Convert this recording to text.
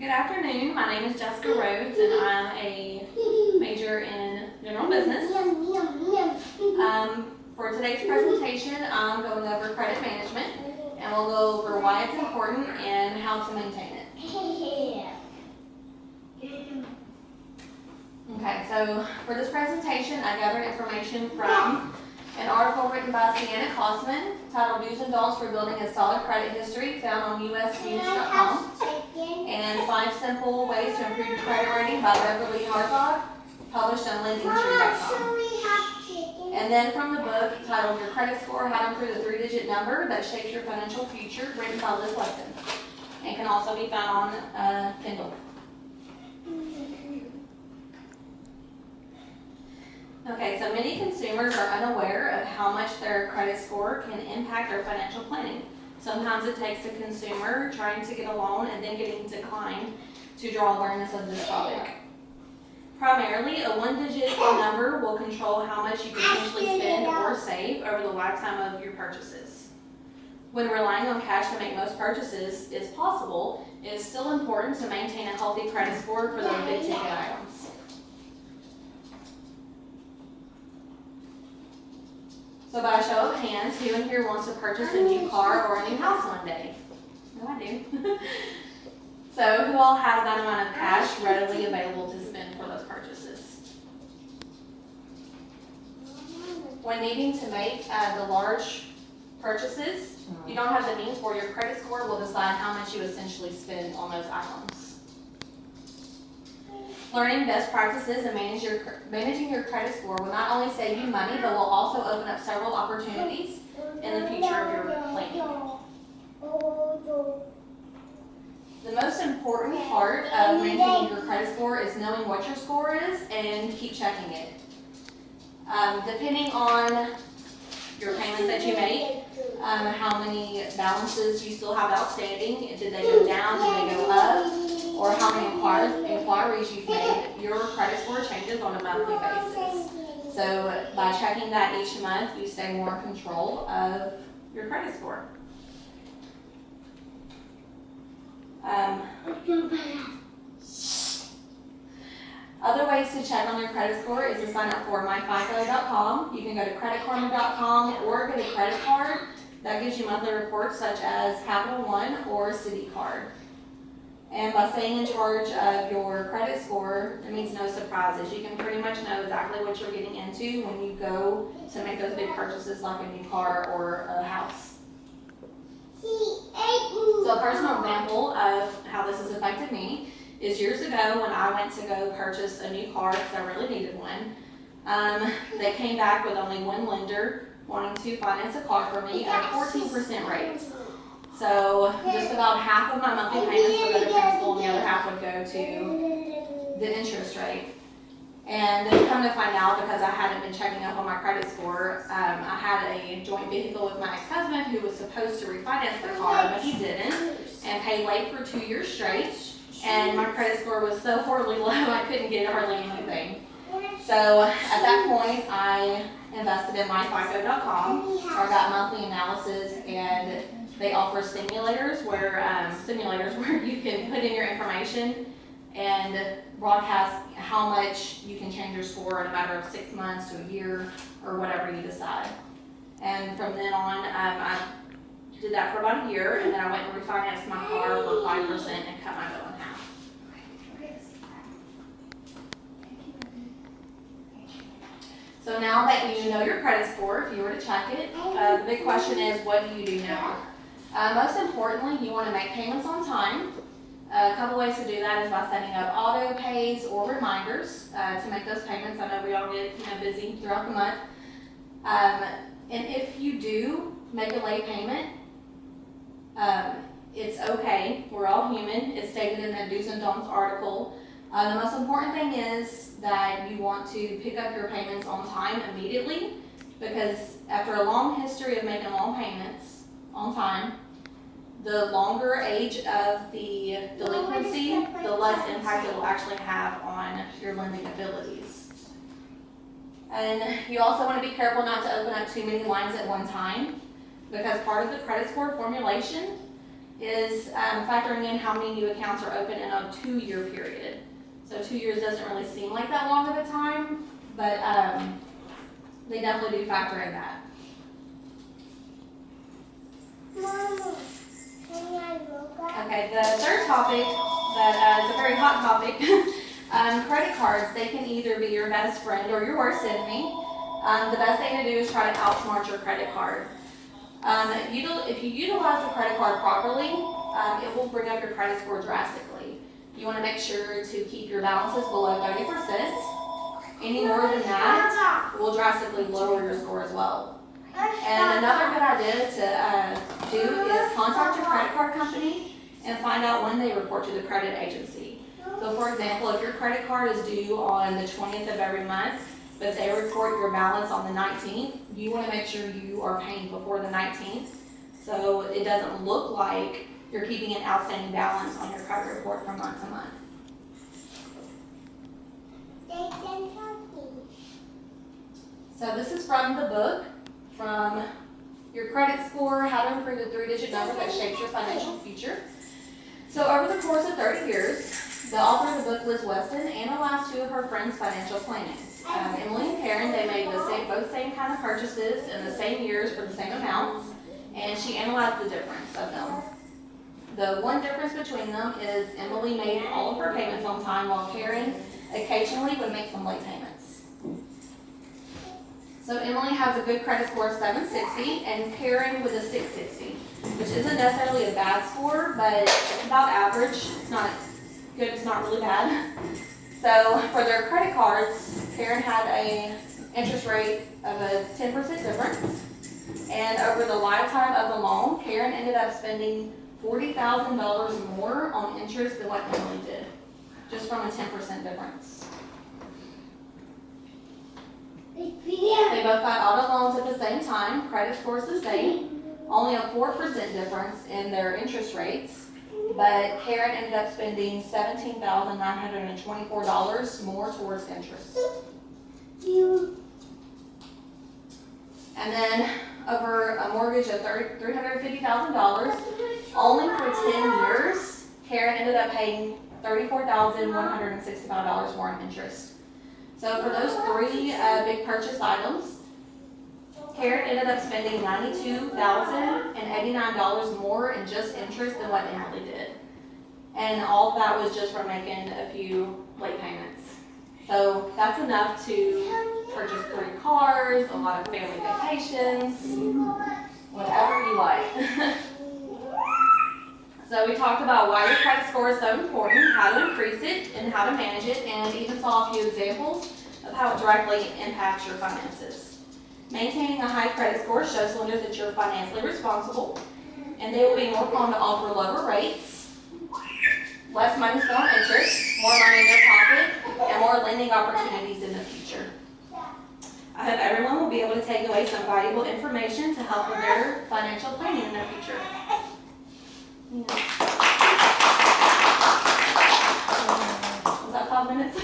Good afternoon. My name is Jessica Rhodes, and I'm a major in general business. For today's presentation, I'm going over credit management, and we'll go over why it's important and how to maintain it. Okay, so for this presentation, I gathered information from an article written by Sienna Klossman titled Do's and Don'ts for Building a Solid Credit History, found on usnews.com, and 5 Simple Ways to Improve Your Credit Rating by Beverly Hartzog, published on lendingtree.com. And then from the book titled Your Credit Score, How to Improve the 3-Digit Number That Shapes Your Financial Future, written by Liz Weston, and can also be found on Kindle. Okay, so many consumers are unaware of how much their credit score can impact their financial planning. Sometimes it takes a consumer trying to get a loan and then getting declined to draw awareness of this topic. Primarily, a 1-digit number will control how much you can potentially spend or save over the lifetime of your purchases. When relying on cash to make most purchases is possible, it is still important to maintain a healthy credit score for those big ticket items. So by a show of hands, who in here wants to purchase a new car or a new house one day? No, I do. So who all has that amount of cash readily available to spend for those purchases? When needing to make the large purchases, you don't have the means for your credit score will decide how much you essentially spend on those items. Learning best practices and managing your credit score will not only save you money, but will also open up several opportunities in the future of your planning. The most important part of maintaining your credit score is knowing what your score is and keep checking it. Depending on your payments that you make, how many balances you still have outstanding, did they go down, did they go up, or how many inquiries you've made, your credit score changes on a monthly basis. So by checking that each month, you stay more in control of your credit score. Other ways to check on your credit score is to sign up for myfico.com. You can go to creditkarma.com or get a credit card that gives you monthly reports such as Capital One or Citi Card. And by staying in charge of your credit score, it means no surprises. You can pretty much know exactly what you're getting into when you go to make those big purchases like a new car or a house. So a personal example of how this has affected me is years ago when I went to go purchase a new car because I really needed one. They came back with only one lender wanting to finance a car for me at a 14% rate. So just about half of my monthly payments would go to principal and the other half would go to the interest rate. And come to find out, because I hadn't been checking up on my credit score, I had a joint vehicle with my ex-husband who was supposed to refinance the car, but he didn't, and paid late for 2 years straight. And my credit score was so horribly low, I couldn't get hardly anything. So at that point, I invested in myfico.com, or got monthly analysis, and they offer simulators where you can put in your information and broadcast how much you can change your score in a matter of 6 months to a year or whatever you decide. And from then on, I did that for about a year, and then I went and refinanced my car for 5% and cut my bill in half. So now that you know your credit score, if you were to check it, the big question is, what do you do now? Most importantly, you want to make payments on time. A couple ways to do that is by setting up auto pays or reminders to make those payments. I know we all get busy throughout the month. And if you do make a late payment, it's okay. We're all human. It's stated in the Do's and Don'ts article. The most important thing is that you want to pick up your payments on time immediately, because after a long history of making long payments on time, the longer age of the delinquency, the less impact it will actually have on your lending abilities. And you also want to be careful not to open up too many lines at one time, because part of the credit score formulation is factoring in how many new accounts are open in a 2-year period. So 2 years doesn't really seem like that long of a time, but they definitely do factor in that. Mama, can I look at? Okay, the third topic that is a very hot topic, credit cards. They can either be your best friend or your worst enemy. The best thing to do is try to outsmart your credit card. If you utilize the credit card properly, it will bring up your credit score drastically. You want to make sure to keep your balances below 30%. Any more than that will drastically lower your score as well. And another good idea to do is contact your credit card company and find out when they report to the credit agency. So for example, if your credit card is due on the 20th of every month, but they report your balance on the 19th, you want to make sure you are paying before the 19th so it doesn't look like you're keeping an outstanding balance on your credit report from month to month. So this is from the book, from Your Credit Score, How to Improve the 3-Digit Number That Shapes Your Financial Future. So over the course of 30 years, the author of the book, Liz Weston, analyzed 2 of her friends' financial plannings. Emily and Karen, they made both same kind of purchases in the same years for the same amounts, and she analyzed the difference of them. The one difference between them is Emily made all of her payments on time, while Karen occasionally would make some late payments. So Emily has a good credit score of 760, and Karen with a 660, which isn't necessarily a bad score, but it's about average. It's not good, it's not really bad. So for their credit cards, Karen had a interest rate of a 10% difference, and over the lifetime of the loan, Karen ended up spending $40,000 more on interest than what Emily did, just from a 10% difference. They both got auto loans at the same time, credit scores the same, only a 4% difference in their interest rates, but Karen ended up spending $17,924 more towards interest. And then over a mortgage of $350,000, only for 10 years, Karen ended up paying $34,165 more in interest. So for those 3 big purchase items, Karen ended up spending $92,089 more in just interest than what Emily did. And all of that was just from making a few late payments. So that's enough to purchase 3 cars, a lot of family vacations, whatever you like. So we talked about why your credit score is so important, how to increase it, and how to manage it, and even saw a few examples of how it directly impacts your finances. Maintaining a high credit score shows lenders that you're financially responsible, and they will be more prone to offer lower rates, less money spent on interest, more money in your pocket, and more lending opportunities in the future. I hope everyone will be able to take away some valuable information to help with their financial planning in the future. Was that 5 minutes?